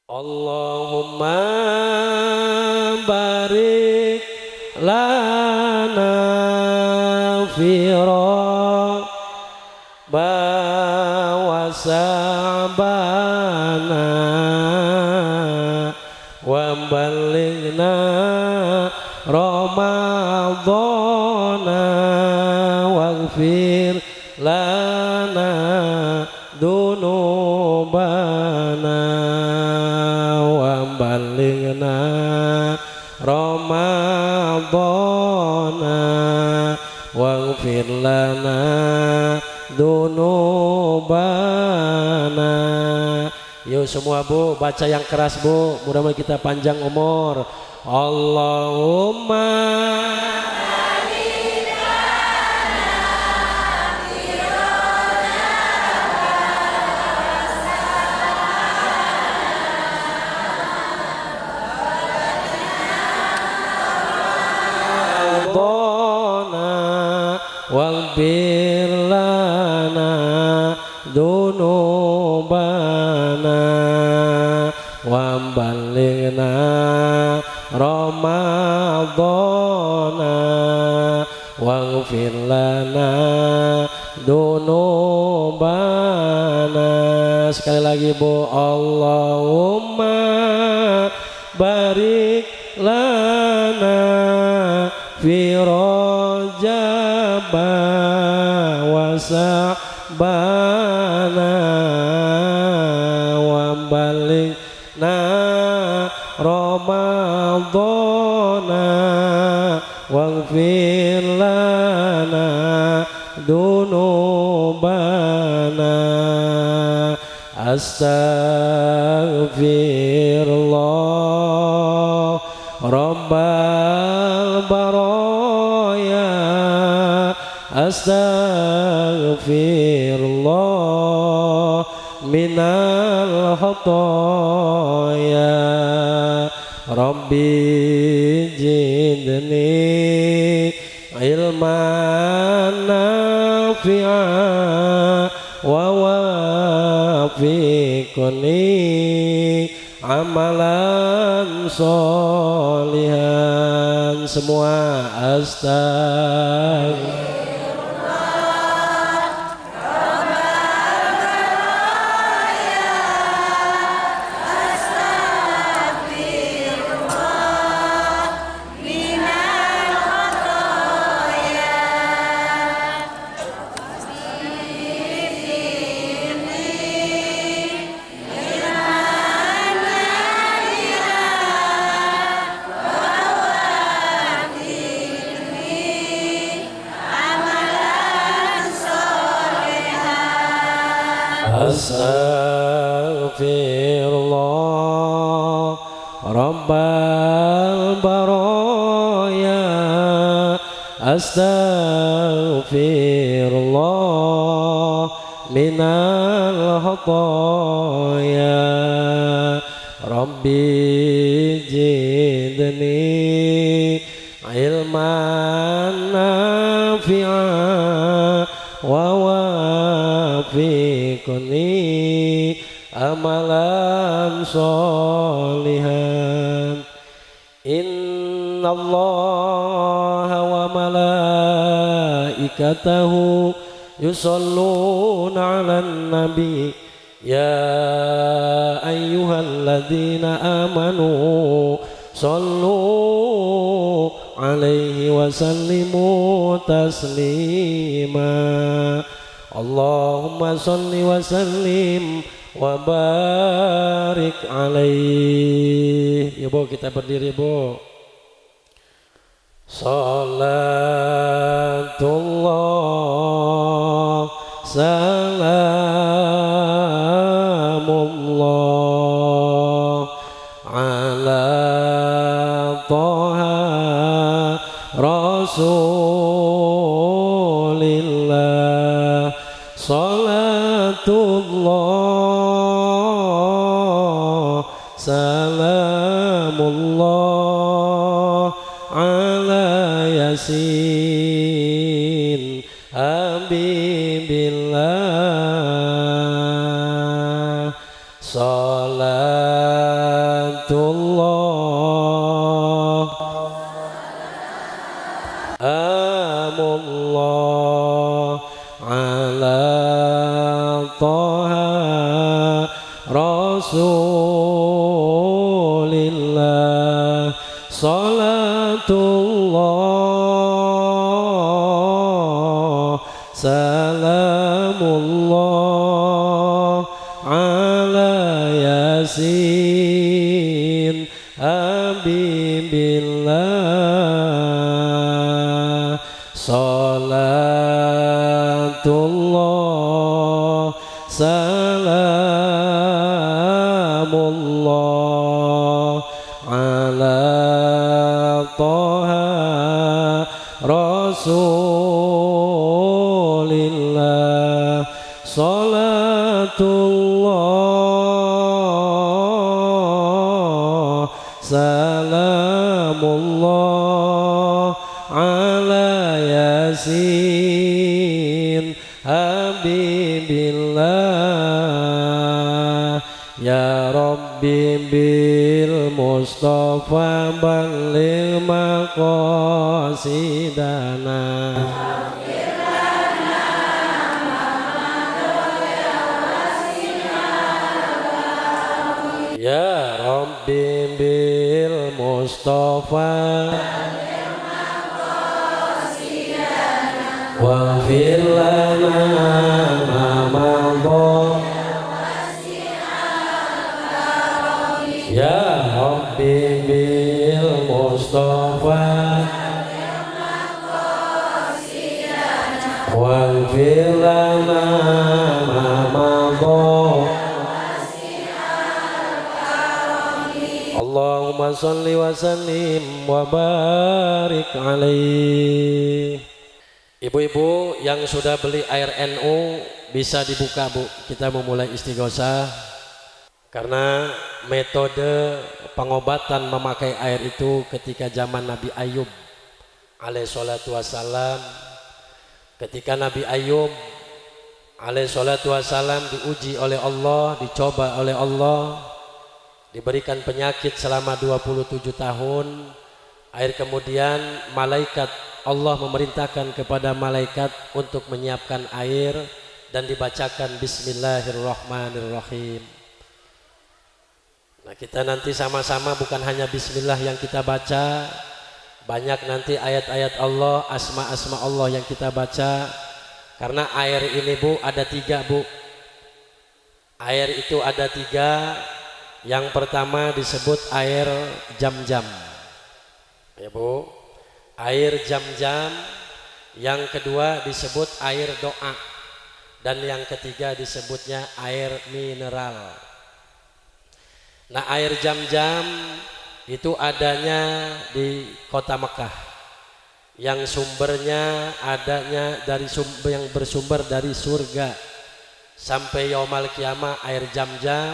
Allahumma barik lana fi wa sa'bana wa balighna ramadhana waghfir lana dunubana wa balighna ramadhana waghfir lana dunubana. Yuk semua Bu, baca yang keras Bu, mudah-mudahan kita panjang umur. Allahumma waghfir lana dunubana wa balighna ramadhana waghfir lana dunubana. Sekali lagi Bu, Allahumma barik lana fi wa sa'bana wa balighna ramadhana waghfir lana dunubana. Astaghfirullah rabbal baraya astaghfirullah minal khataya rabbi jidni ilman nafi'a wa wafiqni amalan solihan. Semua astagfirullah. Astaghfirullah rabbal baraya astaghfirullah minal khataya rabbi jidni ilman nafi'a wa wafiqni amalan solihan. Innallaha wa malaikatahu yusholluna 'alan nabi ya ayyuhalladzina amanu shollu 'alaihi wa sallimu taslima. Allahumma sholli wa sallim wa barik alaih. Ya Bu, kita berdiri Bu. Salatullah salamullah ala Taha Rasulillah. Salatullah salamullah ala Yasin Habibillah. Salat Rasulillah salatullah salamullah ala yasin habibillah salatullah salamullah ala taha rasulillah salatullah salamullah ala yasin habibillah ya rabbi bil mustafa balil maqasidana ya rabbi bil mustafa waghfir lana ma madha ya rabbi bil mustafa waghfir lana ma madha Allahumma sholli wa sallim wa barik alaih. Ibu-ibu yang sudah beli air NU bisa dibuka Bu, kita memulai istighosah. Karena metode pengobatan memakai air itu ketika zaman Nabi Ayub alaihi salatu wassalam, ketika Nabi Ayub alaihi salatu wassalam diuji oleh Allah, dicoba oleh Allah, diberikan penyakit selama 27 tahun. Air kemudian malaikat Allah memerintahkan kepada malaikat untuk menyiapkan air dan dibacakan Bismillahirrahmanirrahim. Nah, kita nanti sama-sama bukan hanya Bismillah yang kita baca, banyak nanti ayat-ayat Allah, asma-asma Allah yang kita baca. Karena air ini Bu ada 3 Bu. Air itu ada 3. Yang pertama disebut air jam-jam ya Bu, air jam-jam. Yang kedua disebut air doa, dan yang ketiga disebutnya air mineral. Nah, air jam-jam itu adanya di kota Mekah, yang sumbernya adanya dari sumber yang bersumber dari surga. Sampai yaumul kiamah air jam-jam,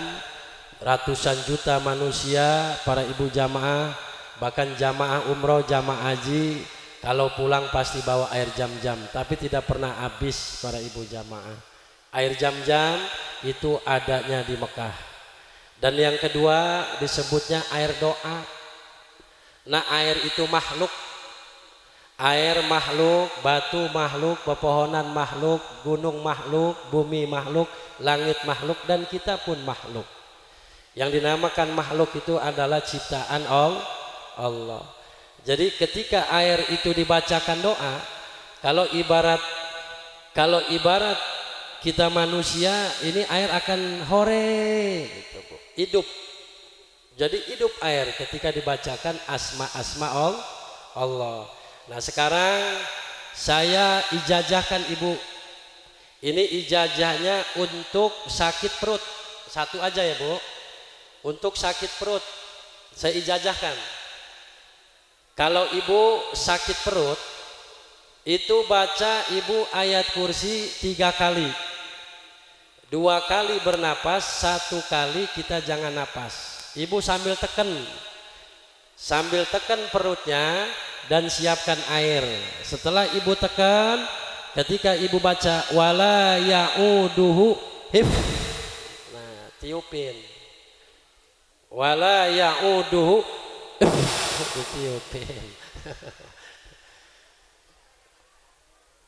ratusan juta manusia, para ibu jamaah, bahkan jamaah umroh, jamaah haji, kalau pulang pasti bawa air jam-jam, tapi tidak pernah habis para ibu jamaah. Air jam-jam itu adanya di Mekah. Dan yang kedua disebutnya air doa. Nah, air itu makhluk. Air makhluk, batu makhluk, pepohonan makhluk, gunung makhluk, bumi makhluk, langit makhluk, dan kita pun makhluk. Yang dinamakan makhluk itu adalah ciptaan Allah. Jadi ketika air itu dibacakan doa, kalau ibarat kita manusia, ini air akan hore gitu Bu. Hidup. Jadi hidup air ketika dibacakan asma-asma Allah. Nah, sekarang saya ijazahkan Ibu. Ini ijazahnya untuk sakit perut. Satu aja ya Bu. Untuk sakit perut saya ijazahkan. Kalau Ibu sakit perut, itu baca Ibu ayat kursi 3 kali. 2 kali bernapas, 1 kali kita jangan napas. Ibu sambil tekan perutnya dan siapkan air. Setelah Ibu tekan, ketika Ibu baca wala ya'uduhu hif, nah tiupin. Wala ya'uduhu ditiupin.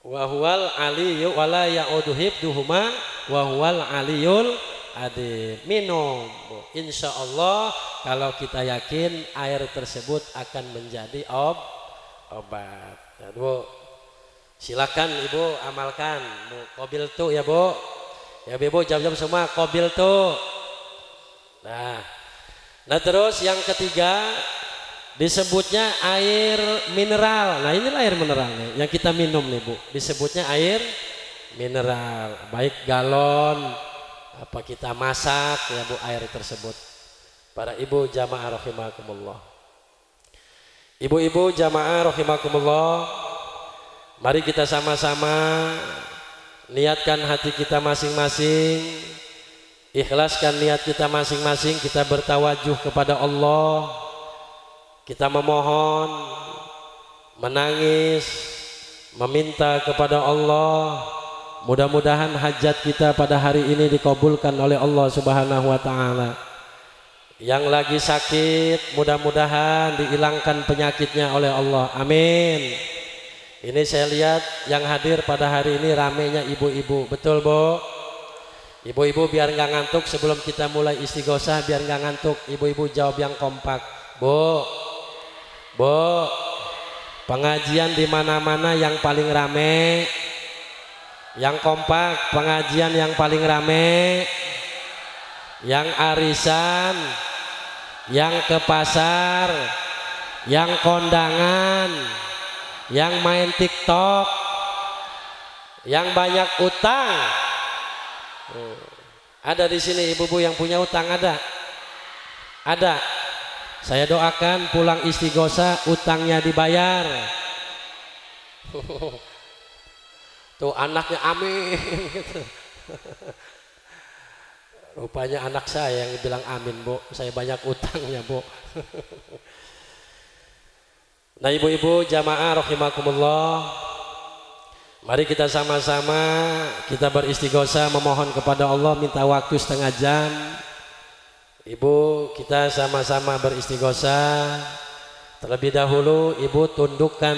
Wa huwal aliyyu wala ya'udu hibduhuma wa huwal aliyul Adi minum Bu. Insya Allah kalau kita yakin air tersebut akan menjadi obat ya, Bu. Silakan Ibu amalkan Bu. Kobil tuh ya Bu ya Ibu, jawab semua kobil tuh. Nah terus yang ketiga disebutnya air mineral. Nah inilah air mineral nih yang kita minum nih Bu, disebutnya air mineral, baik galon apa kita masak ya Bu air tersebut. Para ibu jamaah rahimakumullah, ibu-ibu jamaah rahimakumullah, mari kita sama-sama niatkan hati kita masing-masing, ikhlaskan niat kita masing-masing, kita bertawajuh kepada Allah, kita memohon, menangis, meminta kepada Allah. Mudah-mudahan hajat kita pada hari ini dikabulkan oleh Allah Subhanahu wa taala. Yang lagi sakit mudah-mudahan dihilangkan penyakitnya oleh Allah. Amin. Ini saya lihat yang hadir pada hari ini ramenya ibu-ibu. Betul Bu? Ibu-ibu biar nggak ngantuk sebelum kita mulai istighosah, biar nggak ngantuk. Ibu-ibu jawab yang kompak. Bu, pengajian di mana-mana yang paling rame, yang kompak, pengajian yang paling rame, yang arisan, yang ke pasar, yang kondangan, yang main TikTok, yang banyak utang. Ada di sini ibu-ibu yang punya utang ada? Ada. Saya doakan pulang istighosah utangnya dibayar. Tuh anaknya amin gitu. Rupanya anak saya yang bilang amin Bu, saya banyak utangnya Bu. Nah ibu-ibu jamaah rahimakumullah, mari kita sama-sama kita beristighosah memohon kepada Allah, minta waktu setengah jam. Ibu kita sama-sama beristighosah. Terlebih dahulu ibu tundukkan,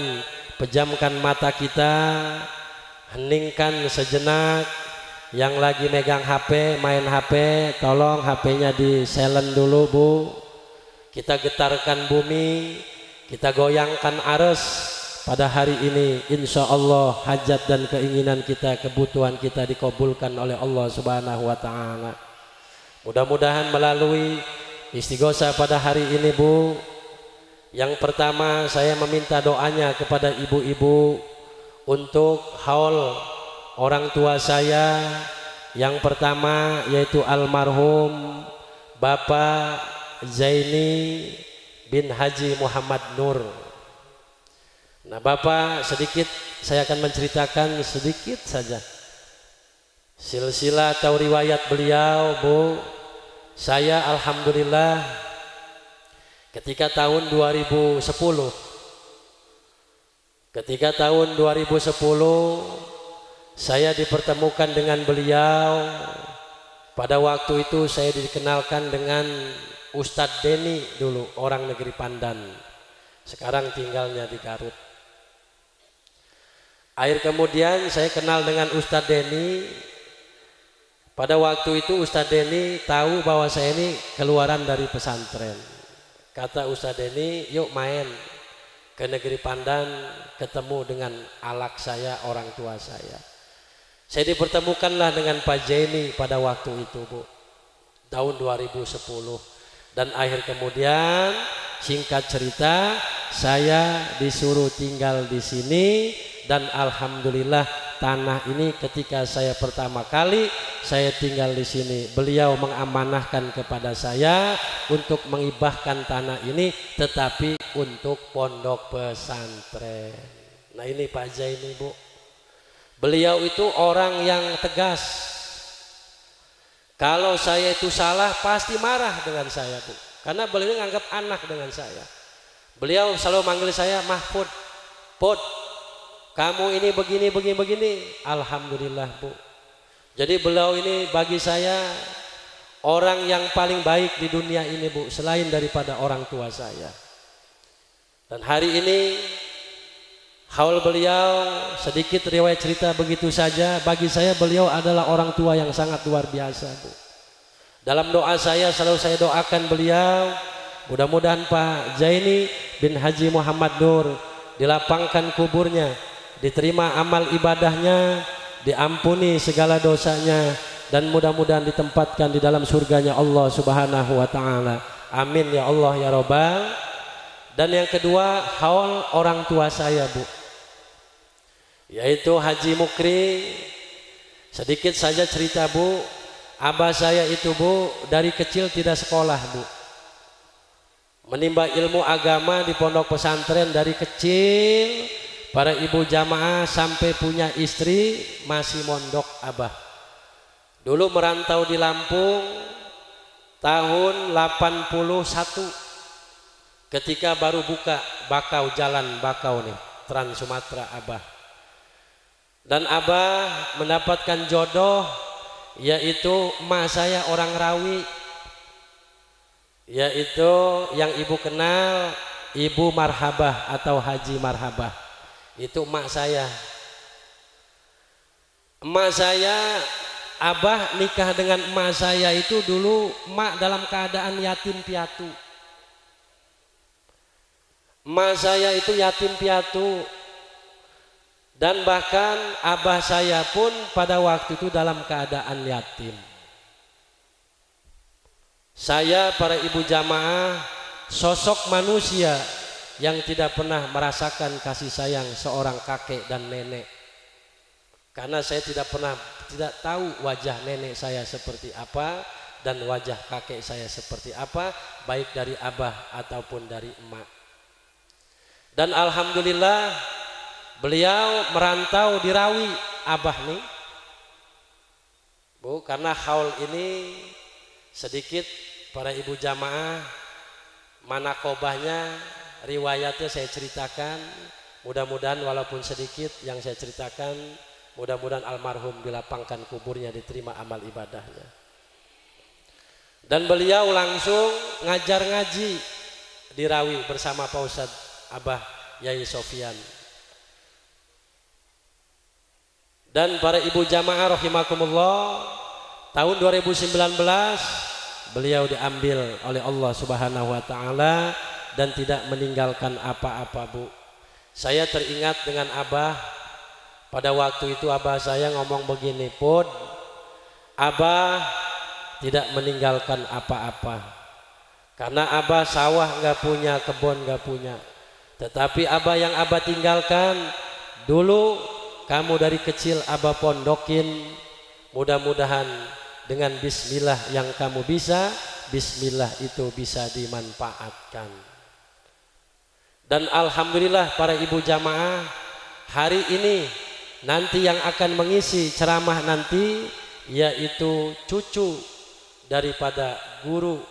pejamkan mata kita, heningkan sejenak. Yang lagi megang HP, main HP, tolong HP-nya di silent dulu Bu. Kita getarkan bumi, kita goyangkan arus pada hari ini. Insya Allah hajat dan keinginan kita, kebutuhan kita dikabulkan oleh Allah Subhanahu wa ta'ala. Mudah-mudahan melalui istighosah pada hari ini Bu, yang pertama saya meminta doanya kepada ibu-ibu untuk haul orang tua saya. Yang pertama yaitu almarhum Bapak Zaini bin Haji Muhammad Nur. Nah Bapak, sedikit saya akan menceritakan sedikit saja silsilah atau riwayat beliau Bu. Saya alhamdulillah ketika tahun 2010 saya dipertemukan dengan beliau. Pada waktu itu saya dikenalkan dengan Ustadz Deni dulu, orang negeri Pandan, sekarang tinggalnya di Garut. Akhir kemudian saya kenal dengan Ustadz Deni. Pada waktu itu Ustadz Deni tahu bahwa saya ini keluaran dari pesantren. Kata Ustadz Deni, yuk main ke negeri Pandan, ketemu dengan alak saya, orang tua saya. Saya dipertemukanlah dengan Pak Zaini pada waktu itu Bu, tahun 2010. Dan akhir kemudian singkat cerita saya disuruh tinggal di sini. Dan alhamdulillah tanah ini ketika saya pertama kali saya tinggal di sini, beliau mengamanahkan kepada saya untuk mengibahkan tanah ini, tetapi untuk pondok pesantren. Nah ini Pak Zaini Bu, beliau itu orang yang tegas. Kalau saya itu salah pasti marah dengan saya Bu, karena beliau menganggap anak dengan saya. Beliau selalu manggil saya Mahfud, Put, kamu ini begini. Alhamdulillah Bu. Jadi beliau ini bagi saya orang yang paling baik di dunia ini Bu, selain daripada orang tua saya. Dan hari ini haul beliau, sedikit riwayat cerita begitu saja. Bagi saya beliau adalah orang tua yang sangat luar biasa Bu. Dalam doa saya selalu saya doakan beliau, mudah-mudahan Pak Zaini bin Haji Muhammad Nur dilapangkan kuburnya, diterima amal ibadahnya, diampuni segala dosanya, dan mudah-mudahan ditempatkan di dalam surganya Allah Subhanahu wa taala. Amin ya Allah ya Rabbal. Dan yang kedua, haul orang tua saya, Bu, yaitu Haji Mukri. Sedikit saja cerita, Bu. Abah saya itu, Bu, dari kecil tidak sekolah, Bu. Menimba ilmu agama di pondok pesantren dari kecil. Para ibu jamaah sampai punya istri masih mondok Abah. Dulu merantau di Lampung tahun 81. Ketika baru buka Bakau, jalan Bakau nih, Trans Sumatera Abah. Dan Abah mendapatkan jodoh, yaitu emak saya orang Rawi, yaitu yang ibu kenal Ibu Marhabah atau Haji Marhabah. Itu emak saya. Emak saya, Abah nikah dengan emak saya itu dulu emak dalam keadaan yatim piatu. Emak saya itu yatim piatu, dan bahkan abah saya pun pada waktu itu dalam keadaan yatim. Saya, para ibu jamaah, sosok manusia yang tidak pernah merasakan kasih sayang seorang kakek dan nenek, karena saya tidak tahu wajah nenek saya seperti apa dan wajah kakek saya seperti apa, baik dari abah ataupun dari emak. Dan alhamdulillah beliau merantau di Rawi, Abah nih, Bu, karena haul ini sedikit para ibu jamaah manakobahnya, riwayatnya saya ceritakan. Mudah-mudahan walaupun sedikit yang saya ceritakan, mudah-mudahan almarhum dilapangkan kuburnya, diterima amal ibadahnya. Dan beliau langsung ngajar ngaji di Rawi bersama Pak Ustadz Abah Yai Sofyan. Dan para ibu jamaah rahimakumullah, tahun 2019 beliau diambil oleh Allah Subhanahu wa taala dan tidak meninggalkan apa-apa, Bu. Saya teringat dengan Abah, pada waktu itu Abah saya ngomong begini, Pun, Abah tidak meninggalkan apa-apa, karena Abah sawah nggak punya, kebun nggak punya. Tetapi Abah yang Abah tinggalkan dulu, kamu dari kecil Abah pondokin. Mudah-mudahan dengan bismillah yang kamu bisa, bismillah itu bisa dimanfaatkan. Dan alhamdulillah para ibu jamaah, hari ini nanti yang akan mengisi ceramah nanti yaitu cucu daripada guru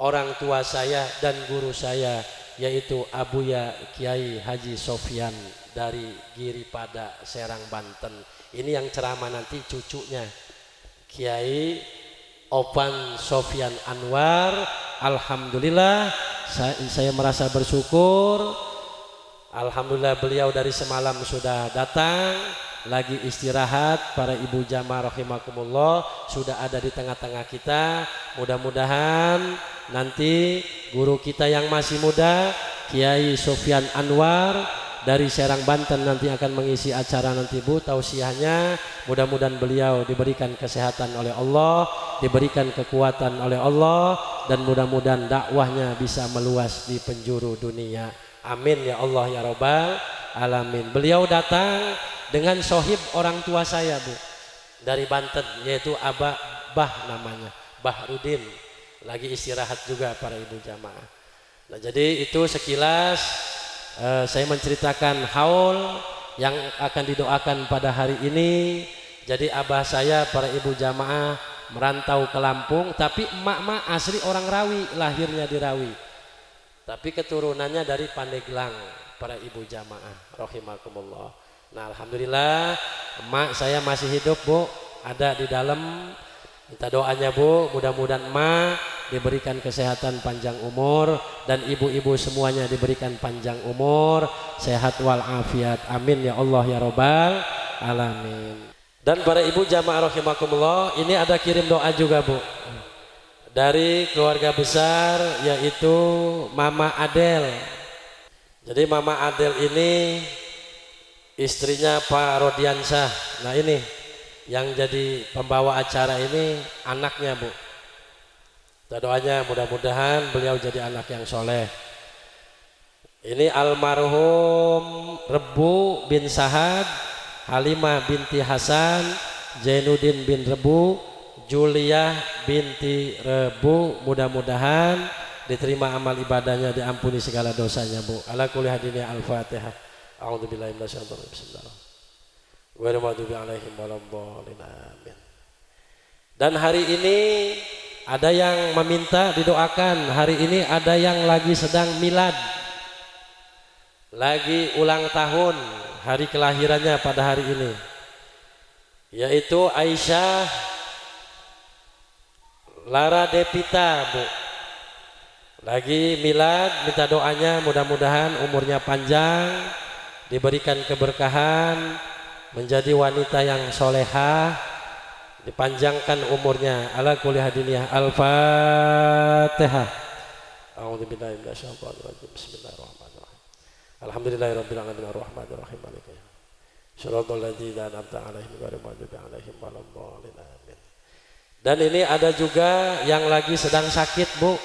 orang tua saya dan guru saya, yaitu Abuya Kiai Haji Sofyan dari Giripada, Serang, Banten. Ini yang ceramah nanti cucunya, Kiai Opan Sofyan Anwar. Alhamdulillah saya merasa bersyukur. Alhamdulillah beliau dari semalam sudah datang, lagi istirahat. Para ibu jamaah rahimakumullah sudah ada di tengah-tengah kita. Mudah-mudahan nanti guru kita yang masih muda, Kiai Sofyan Anwar dari Serang, Banten, nanti akan mengisi acara nanti, Bu, tausiahnya. Mudah-mudahan beliau diberikan kesehatan oleh Allah, diberikan kekuatan oleh Allah, dan mudah-mudahan dakwahnya bisa meluas di penjuru dunia. Amin ya Allah ya Rabbal alamin. Beliau datang dengan sohib orang tua saya, Bu, dari Banten, yaitu Abah Bah namanya, Bahrudin, lagi istirahat juga para ibu jamaah. Nah, jadi itu sekilas saya menceritakan haul yang akan didoakan pada hari ini. Jadi abah saya, para ibu jamaah, merantau ke Lampung, tapi emak-emak asli orang Rawi, lahirnya di Rawi, tapi keturunannya dari Pandeglang, para ibu jamaah rahimakumullah. Nah, alhamdulillah emak saya masih hidup, Bu, ada di dalam. Minta doanya, Bu, mudah-mudahan emak diberikan kesehatan panjang umur, dan ibu-ibu semuanya diberikan panjang umur, sehat walafiat. Amin ya Allah ya Rabbal alamin. Dan para ibu jamaah rahimakumullah, ini ada kirim doa juga Bu dari keluarga besar yaitu Mama Adel. Jadi Mama Adel ini istrinya Pak Rodiansyah. Nah ini yang jadi pembawa acara ini anaknya Bu. Kita doanya mudah-mudahan beliau jadi anak yang soleh. Ini almarhum Rebu bin Sahad, Halimah binti Hasan, Zainuddin bin Rebu, Juliah binti Rebu. Mudah-mudahan diterima amal ibadahnya, diampuni segala dosanya Bu. Ala kulli hadini al-Fatihah. A'udzubillahi minasyaitonir rajim. Ghairil maghdubi 'alaihim waladdallin. Amin. Dan hari ini ada yang meminta didoakan. Hari ini ada yang lagi sedang milad, lagi ulang tahun, hari kelahirannya pada hari ini, yaitu Aisyah Lara Depita Bu. Lagi milad, minta doanya mudah-mudahan umurnya panjang, diberikan keberkahan, menjadi wanita yang solehah, dipanjangkan umurnya. Ala kulli hadiniyah. Al-Fatihah. A'udzubillahi minasyaitonir rajim. Bismillahirrahmanirrahim. Alhamdulillahirabbil alamin arrahmanir rahim maliki yaumiddin. Shiratal ladzina an'amta 'alaihim ghairil maghdubi 'alaihim waladdallin. Amin. Dan ini ada juga yang lagi sedang sakit Bu.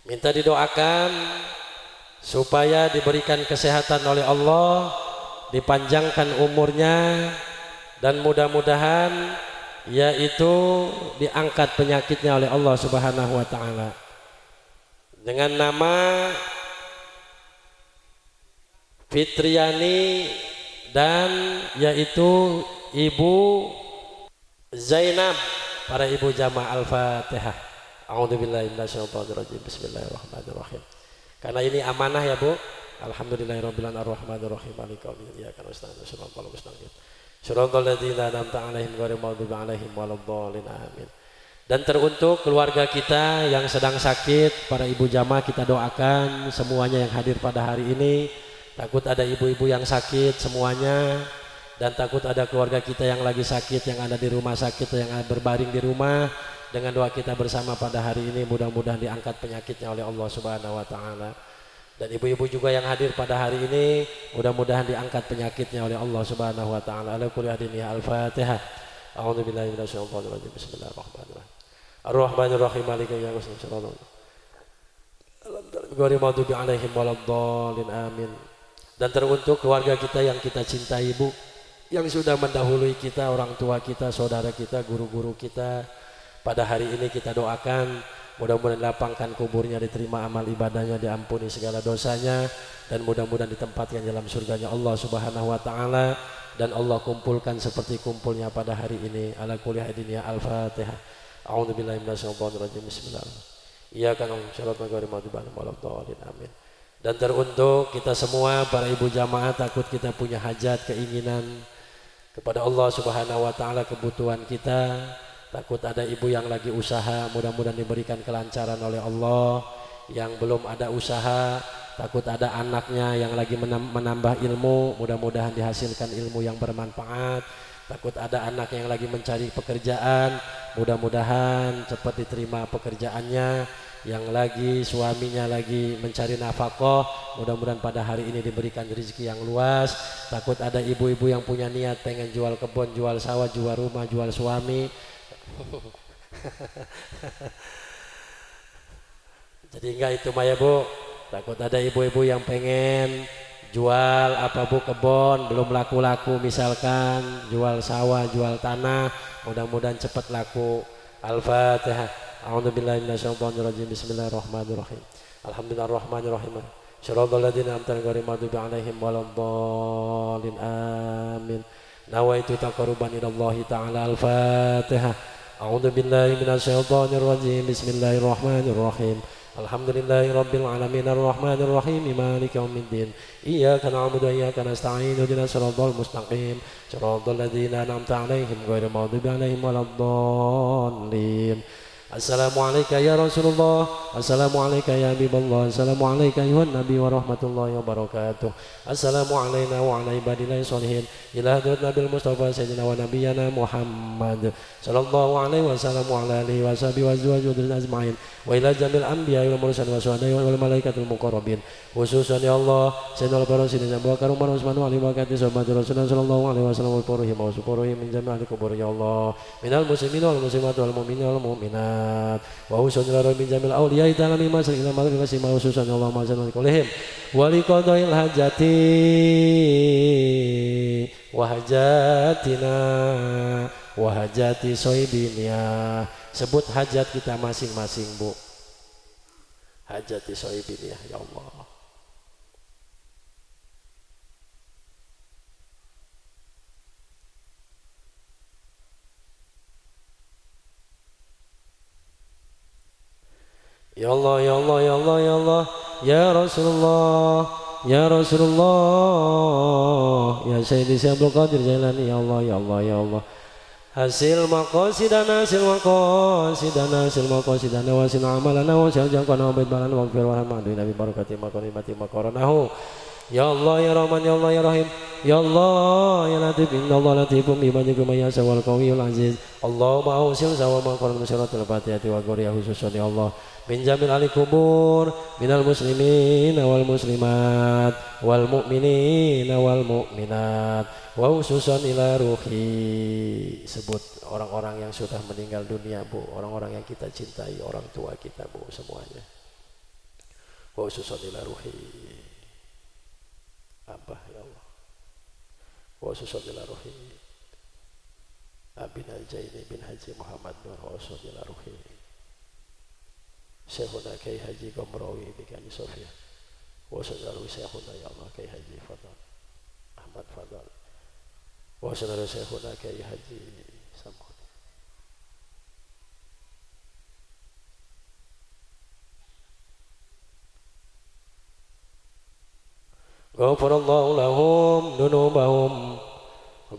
Minta didoakan supaya diberikan kesehatan oleh Allah, dipanjangkan umurnya, dan mudah-mudahan yaitu diangkat penyakitnya oleh Allah Subhanahu wa taala. Dengan nama Fitriani dan yaitu Ibu Zainab. Para ibu jamaah Al-Fatihah. A'udzubillahi minasyaitonir rajim. Bismillahirrahmanirrahim. Karena ini amanah ya Bu. Alhamdulillahirabbil alamin arrahmanir rahim maliki yaumiddin. Iyyaka nasta'in wa ihdinas mustaqim. Shiratal ladzina an'amta 'alaihim ghairil maghdubi 'alaihim waladdallin. Amin. Dan teruntuk keluarga kita yang sedang sakit, para ibu jamaah kita doakan semuanya yang hadir pada hari ini. Takut ada ibu-ibu yang sakit semuanya, dan takut ada keluarga kita yang lagi sakit, yang ada di rumah sakit, yang berbaring di rumah. Dengan doa kita bersama pada hari ini, mudah-mudahan diangkat penyakitnya oleh Allah Subhanahu wa taala. Dan ibu-ibu juga yang hadir pada hari ini, mudah-mudahan diangkat penyakitnya oleh Allah Subhanahu wa taala. Ala kulli hadini al-Fatihah. A'udzubillahi minasyaitonir rajim. Bismillahirrahmanirrahim. Ar-Rahmanir Rahim maliki yaumiddin. Ghairil maghdubi 'alaihim waladdallin. Amin. Dan teruntuk keluarga kita yang kita cintai Bu, yang sudah mendahului kita, orang tua kita, saudara kita, guru-guru kita, pada hari ini kita doakan mudah-mudahan lapangkan kuburnya, diterima amal ibadahnya, diampuni segala dosanya, dan mudah-mudahan ditempatkan dalam surganya Allah Subhanahu wa taala, dan Allah kumpulkan seperti kumpulnya pada hari ini. Ala kulli hadiniyah al-Fatihah. A'udzubillahi minasyaitonir rajim. Bismillahirrahmanirrahim. Iyyaka na'budu wa iyyaka nasta'in. Amin. Dan teruntuk kita semua para ibu jamaah, takut kita punya hajat, keinginan kepada Allah Subhanahu wa taala, kebutuhan kita. Takut ada ibu yang lagi usaha, mudah-mudahan diberikan kelancaran oleh Allah. Yang belum ada usaha, takut ada anaknya yang lagi menambah ilmu, mudah-mudahan dihasilkan ilmu yang bermanfaat. Takut ada anak yang lagi mencari pekerjaan, mudah-mudahan cepat diterima pekerjaannya. Yang lagi suaminya lagi mencari nafkah, mudah-mudahan pada hari ini diberikan rezeki yang luas. Takut ada ibu-ibu yang punya niat pengen jual kebun, jual sawah, jual rumah, jual suami. Jadi enggak itu Maya Bu. Takut ada ibu-ibu yang pengen jual apa Bu, kebun belum laku-laku, misalkan jual sawah, jual tanah, mudah-mudahan cepat laku. Al-Fatihah. A'udzubillahi minasyaitonir rajim. Bismillahirrahmanirrahim. Alhamdulillahirrahmanirrahim. Shiratal ladzina an'amta 'alaihim ghairil maghdubi 'alaihim waladdallin. Amin. Nawaitu taqarruban ilallahi ta'ala. Al-Fatihah. A'udzubillahi minasyaitonir rajim. Bismillahirrahmanirrahim. Alhamdulillahirabbil alamin arrahmanir rahim maliki yaumiddin. Iyyaka na'budu wa iyyaka nasta'in. Ihdinas siratal mustaqim. Shiratal ladzina an'amta 'alaihim ghairil maghdubi 'alaihim waladdallin. Assalamualaikum ya Rasulullah, Assalamualaikum ya Habiballah, Assalamualaikum ya Nabi wa rahmatullahi wa barakatuh. Assalamualaikum wa ala ibadillahi sholihin ila hadrat Nabil Mustafa Sayyidina wa Nabiyana Muhammad sallallahu alaihi wasallam wa ala alihi wa sahbihi wa azwajihi ajma'in wa ila jamil anbiya wal mursalin wa syuhada'i wal malaikatil muqarrabin. Khususan ya Allah Sayyidina al-Rasulina Abu Bakar Umar Utsman wa Ali Bakati sahabat Rasulullah sallallahu alaihi wasallam wa furuhi wa sufuruhi min jami'il kubur ya Allah minal muslimin wal muslimat wal mu'minin wal mu'minat wa husnul min jamil awliya ta'ala min masal ila maghrib wa khususan ya Allah ma sallallahu wa liqadail hajati wa hajatina wa hajati soibiniyah. Sebut hajat kita masing-masing Bu. Hajati soibiniyah ya Allah. Ya Allah, ya Allah, ya Allah, ya Allah, ya Rasulullah, ya Rasulullah, ya Sayyidi Syekh Abdul Qadir Jailani, ya Allah, ya Allah, ya Allah. Hasil maqasidana, hasil maqasidana, hasil maqasidana, wa hasil amalana, wa hasil jangkana, wa baik balana, wa gfir wa rahmatu, nabi barakati, maqanimati, maqaranahu. Ya Allah ya Rahman ya Allah ya Rahim ya Allah ya Latif inna Allah latifum bibadikum mayasa wal qawiyul aziz. Allahumma ausil sawa maqaran musyaratul fatihati wa quriyah khususan ya Allah min jamil ahli kubur minal muslimin wal muslimat wal mu'minin wal mu'minat wa khususan ila ruhi. Sebut orang-orang yang sudah meninggal dunia Bu, orang-orang yang kita cintai, orang tua kita Bu semuanya. Wa khususan ila ruhi Abah ya Allah wa sallallahu ruhi Abin Al-Jaini bin Haji Muhammad Nur wa sallallahu ruhi Syekhuna Kiai Haji Gomrawi bin Kani Sofia wa sallallahu Syekhuna ya Allah Kiai Haji Fadal Ahmad Fadal wa sallallahu Syekhuna Kiai Haji Samud. Ghafarallahu lahum dunubahum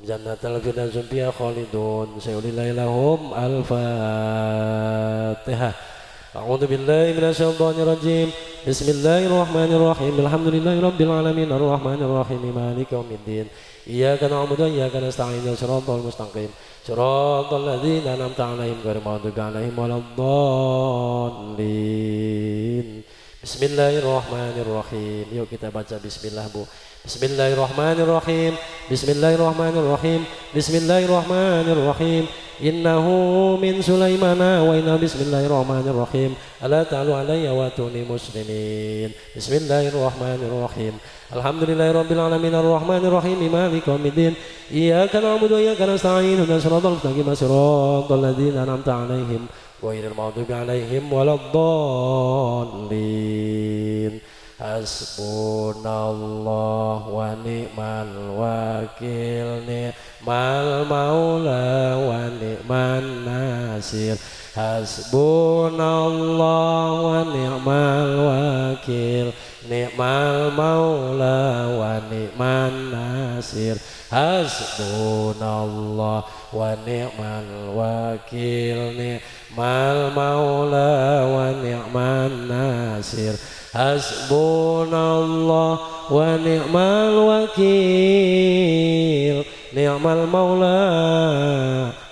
jannatal firdaus fiha khalidun sayulillahi lahum al-fatihah. A'udzu billahi minasy syaithanir rajim. Bismillahirrahmanirrahim. Alhamdulillahi rabbil alamin arrahmanir rahim maliki yaumiddin. Iyyaka na'budu wa iyyaka nasta'in shiratal mustaqim shiratal ladzina an'amta 'alaihim ghairil maghdubi 'alaihim waladdallin. Bismillahirrahmanirrahim. Yuk kita baca bismillah Bu. Bismillahirrahmanirrahim. Bismillahirrahmanirrahim. Bismillahirrahmanirrahim. Innahu min Sulaimana wa inna bismillahirrahmanirrahim. Ala ta'alu alayya wa tuni muslimin. Bismillahirrahmanirrahim. Alhamdulillahirabbil alamin arrahmanirrahim maliki yaumiddin. Iyyaka na'budu wa iyyaka nasta'in ihdinas siratal mustaqim siratal ladzina an'amta 'alaihim ghairil maghdubi 'alaihim waladdallin. Hasbunallah wa ni'mal wakil ni'mal maula wa ni'man nasir. Hasbunallah wa ni'mal wakil ni'mal maula wa ni'man nasir. Hasbunallah wa ni'mal wakil ni'mal maula wa ni'man nasir. Hasbunallah wa ni'mal wakil ni'mal maula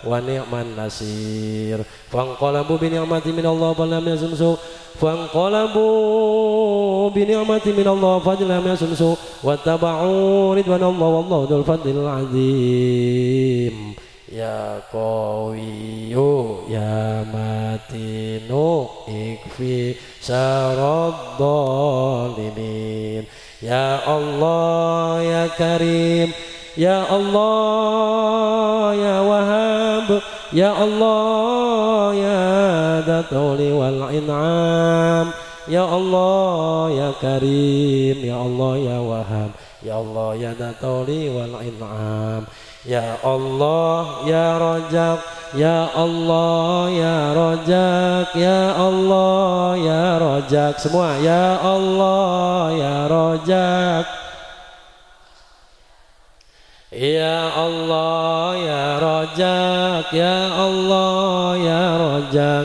wa ni'man nasir. Fanqalabu bi ni'mati minallah falam yasumsu fanqalabu bi ni'mati minallah falam yasumsu wattaba'u ridwanallah wallahu dzul fadlil azim. Ya Qawiyyu ya Matinu ikfi syarad dhalimin. Ya Allah ya Karim ya Allah ya Wahhab ya Allah ya Dzatuli wal In'am. Ya Allah ya Karim ya Allah ya Wahhab ya Allah ya Dzatuli wal In'am. Ya Allah ya Rajab ya Allah ya Rajak ya Allah ya Rajak. Semua ya Allah ya Rajak ya Allah ya Rajak ya Allah ya Rajak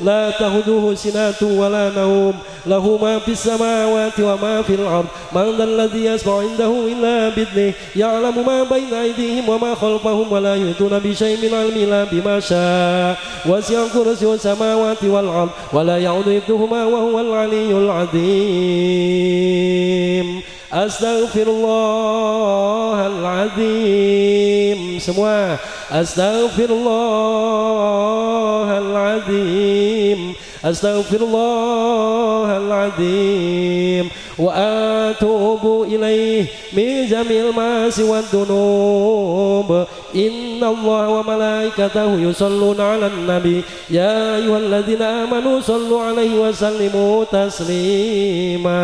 لا تأخذه سنة ولا نوم له ما في السماوات وما في الأرض من ذا الذي يشفع عنده إلا بإذنه يعلم ما بين أيديهم وما خلفهم ولا يحيطون بشيء من علمه إلا بما شاء وسع كرسيه السماوات والأرض ولا يعود حفظهما وهو العلي العظيم أستغفر الله العظيم semua أستغفر الله العظيم أستغفر الله العظيم وأتوب إليه من جميع المعاصي والذنوب إن الله وملائكته يصلون على النبي يا أيها الذين آمنوا صلوا عليه وسلموا تسليما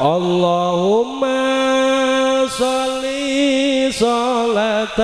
اللهم صل صلاة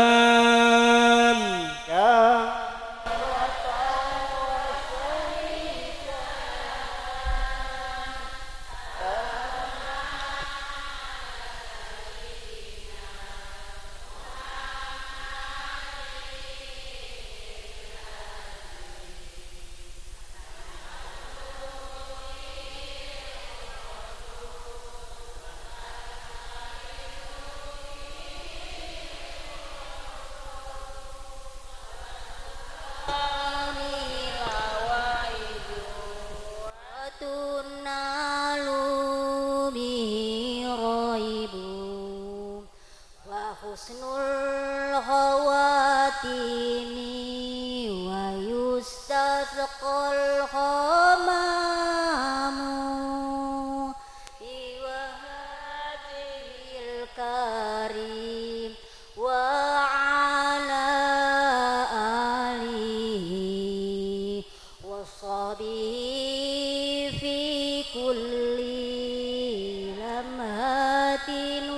husnul khawatimi wa yustasqal khamamu wa hadhil karim wa ala alihi wa sahbihi fi kulli lamhatin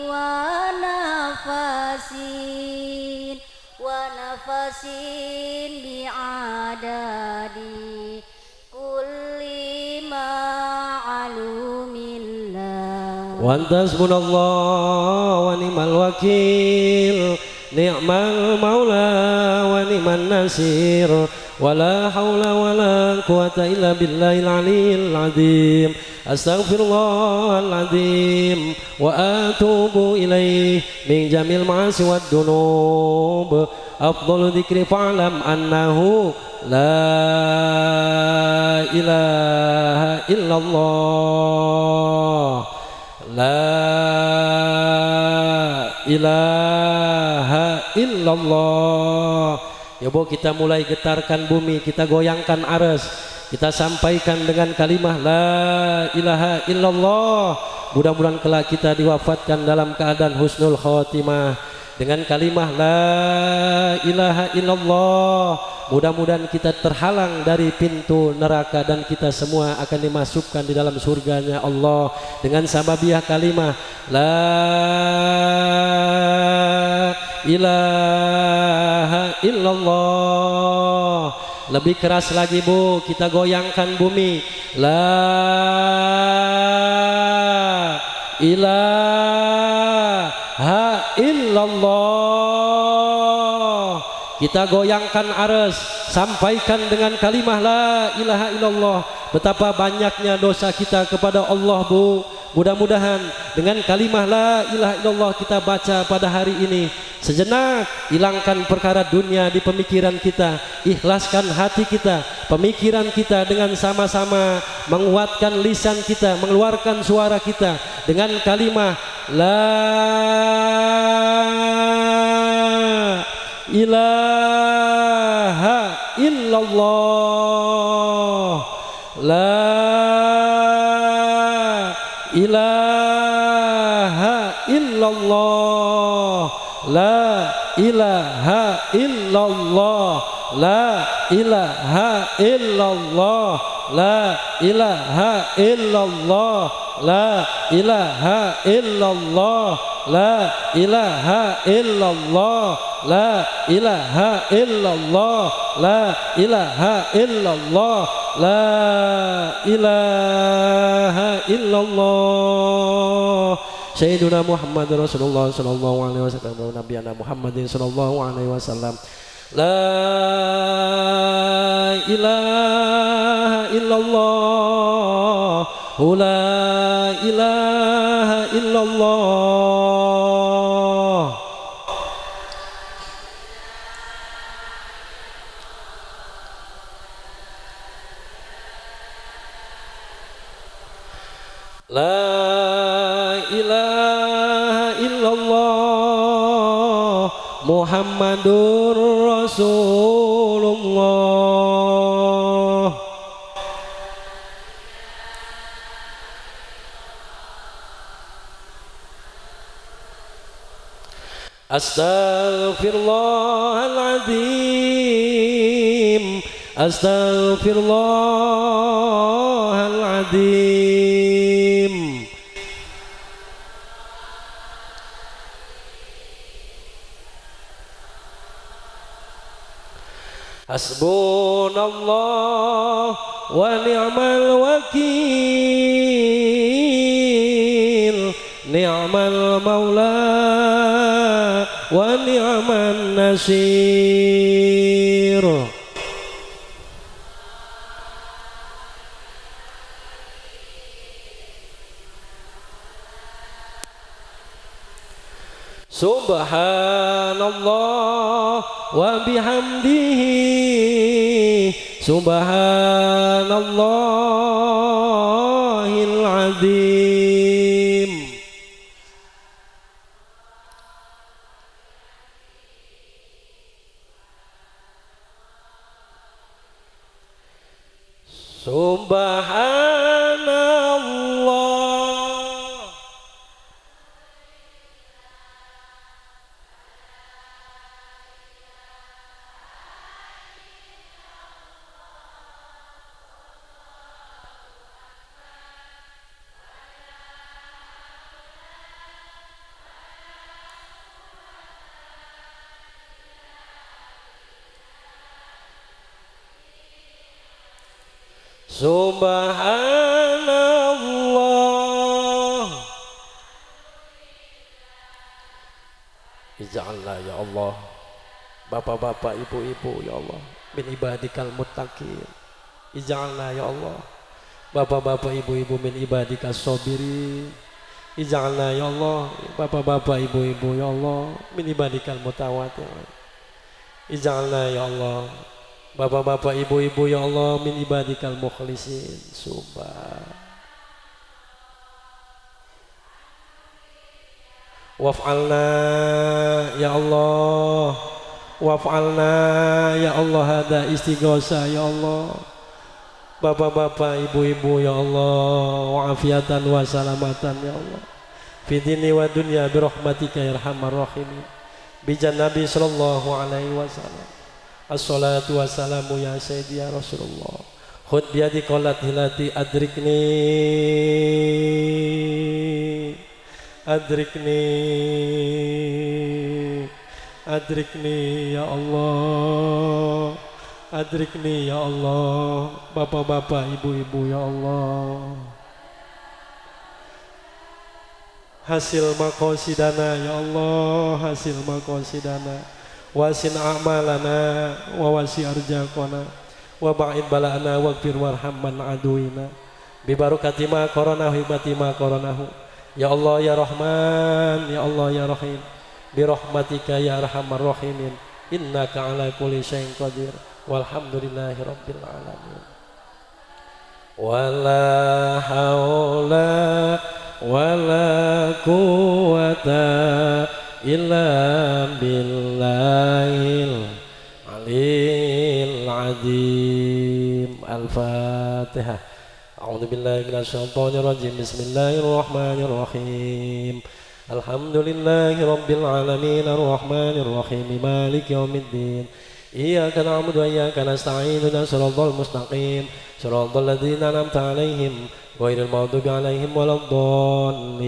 wa nafasin bi'adadi kulli ma'alumillah wa hasbunallahu wa ni'mal wakil ni'mal maula wa ni'man nasir wa la hawla wa la quwata illa billahil aliyyil azim astaghfirullahal azim wa atubu ilaih min jamil ma'asi wad dunub afdalu dzikri fa'lam annahu la ilaha illallah la ilaha illallah. Ya Bu, kita mulai getarkan bumi, kita goyangkan aras, kita sampaikan dengan kalimah la ilaha illallah. Mudah-mudahan kelak kita diwafatkan dalam keadaan husnul khatimah dengan kalimah la ilaha illallah. Mudah-mudahan kita terhalang dari pintu neraka dan kita semua akan dimasukkan di dalam surganya Allah dengan sababiah kalimah la ilaha illallah. Lebih keras lagi Bu, kita goyangkan bumi la ilaha illallah. Kita goyangkan aras, sampaikan dengan kalimah la ilaha illallah. Betapa banyaknya dosa kita kepada Allah Bu. Mudah-mudahan dengan kalimah la ilaha illallah kita baca pada hari ini, sejenak hilangkan perkara dunia di pemikiran kita, ikhlaskan hati kita, pemikiran kita dengan sama-sama menguatkan lisan kita, mengeluarkan suara kita dengan kalimah la ilaha illallah la ilaha illallah la ilaha illallah la ilaha illallah la ilaha illallah la ilaha illallah la ilaha illallah la ilaha illallah la ilaha illallah la ilaha illallah. Sayyiduna Muhammad Rasulullah sallallahu alaihi wasallam, nabiyana Muhammadin sallallahu alaihi wasallam. La ilaha illallah, la ilaha illallah. La ilaha illallah Muhammadur Rasulullah. Astaghfirullahaladzim, astaghfirullahaladzim. Hasbunallah wa ni'mal wakil, ni'mal maula wa ni'man nasir. Subhanallah wa bihamdihi, subhanallahil azim. Subhanallah. Subhanallah. Ij'alna ya Allah, bapak-bapak, ibu-ibu ya Allah, min ibadikal muttaqin. Ij'alna ya Allah, bapak-bapak, ibu-ibu, min ibadikas sabirin. Ij'alna ya Allah, bapak-bapak, ibu-ibu ya Allah, min ibadikal mutawatir. Ij'alna ya Allah, bapak-bapak, ibu-ibu ya Allah, min ibadikal mukhlisin. Waf'alna ya Allah, waf'alna ya Allah, hada istighosa ya Allah, bapak-bapak, ibu-ibu ya Allah, wa'afiatan wa salamatan ya Allah, fi dini wa dunya birahmatika ya arhamar rahimin, bijan Nabi sallallahu alaihi wasallam. Assalatu wassalamu ya sayyidi ya Rasulullah. Khud biyadi qalat hilati adrikni, adrikni, adrikni ya Allah, adrikni ya Allah, bapak-bapak, ibu-ibu ya Allah. Hasil maqasidana ya Allah, hasil maqasidana. Wasin a'malana wa wasi arjaqana wa ba'id bala'ana waghfir warhamman aduina bi barakati ma qaranahu hibati ma qaranahu ya Allah ya Rahman, ya Allah ya Rahim, bi rahmatika ya arhamar rahimin, innaka ala kulli syai'in qadir, walhamdulillahi rabbil alamin. Wala haula wala quwwata illa billahil aliyil azim. Al-Fatihah. A'udzu billahi minasyaitonir rajim. Bismillahirrahmanirrahim. Alhamdulillahi rabbil alamin arrahmanir rahim maliki yaumiddin. Iyyaka na'budu wa iyyaka nasta'in ihdinas siratal mustaqim siratal ladzina an'amta 'alaihim ghairil maghdubi 'alaihim waladdallin.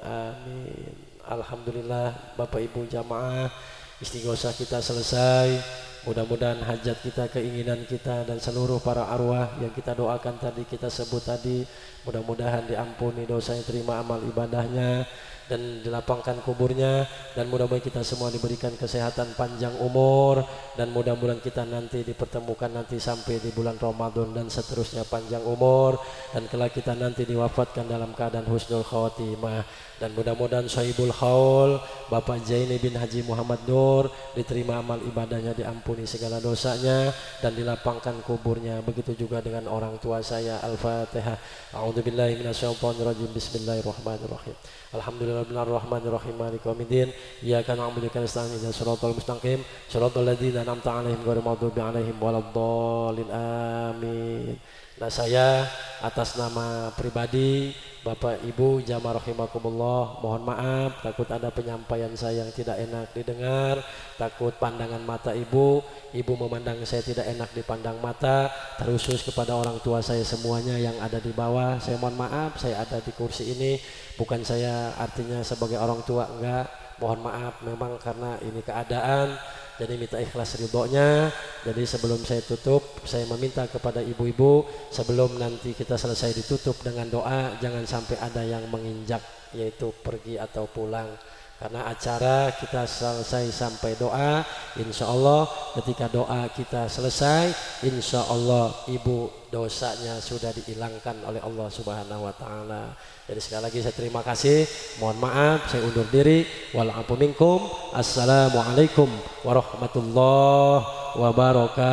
Amin. Alhamdulillah, Bapak Ibu jamaah, istighosah kita selesai. Mudah-mudahan hajat kita, keinginan kita, dan seluruh para arwah yang kita doakan tadi, kita sebut tadi, mudah-mudahan diampuni dosanya, terima amal ibadahnya. dan dilapangkan kuburnya, dan mudah-mudahan kita semua diberikan kesehatan panjang umur, dan mudah-mudahan kita nanti dipertemukan nanti sampai di bulan Ramadan dan seterusnya panjang umur, dan kelak kita nanti diwafatkan dalam keadaan husnul khawatimah. Dan mudah-mudahan Sahibul Haul Bapak Zaini bin Haji Muhammad Nur diterima amal ibadahnya, diampuni segala dosanya, dan dilapangkan kuburnya. Begitu juga dengan orang tua saya. Al-Fatihah. A'udzubillahi minasyaitonirrajim. Bismillahirrahmanirrahim. Alhamdulillahirrahmanirrahim. Maliki yaumiddin. Iyyaka na'budu wa iyyaka nasta'in. Ihdinas siratal mustaqim. Shiratal ladzina an'amta 'alaihim ghairil maghdubi 'alaihim waladdallin. Amin. Nah, saya atas nama pribadi Bapak Ibu jamaah rahimakumullah, mohon maaf takut ada penyampaian saya yang tidak enak didengar, takut pandangan mata ibu memandang saya tidak enak dipandang mata, terkhusus kepada orang tua saya semuanya yang ada di bawah. Saya mohon maaf, saya ada di kursi ini bukan saya artinya sebagai orang tua, enggak, mohon maaf memang karena ini keadaan. Jadi minta ikhlas ridhonya. Jadi sebelum saya tutup, saya meminta kepada ibu-ibu sebelum nanti kita selesai ditutup dengan doa, jangan sampai ada yang menginjak, yaitu pergi atau pulang. Karena acara kita selesai sampai doa, insya Allah ketika doa kita selesai, insya Allah ibu dosanya sudah dihilangkan oleh Allah Subhanahu Wa Taala. Jadi sekali lagi saya terima kasih, mohon maaf, saya undur diri. Wa'alaikum minkum. Assalamualaikum warahmatullahi wabarakatuh.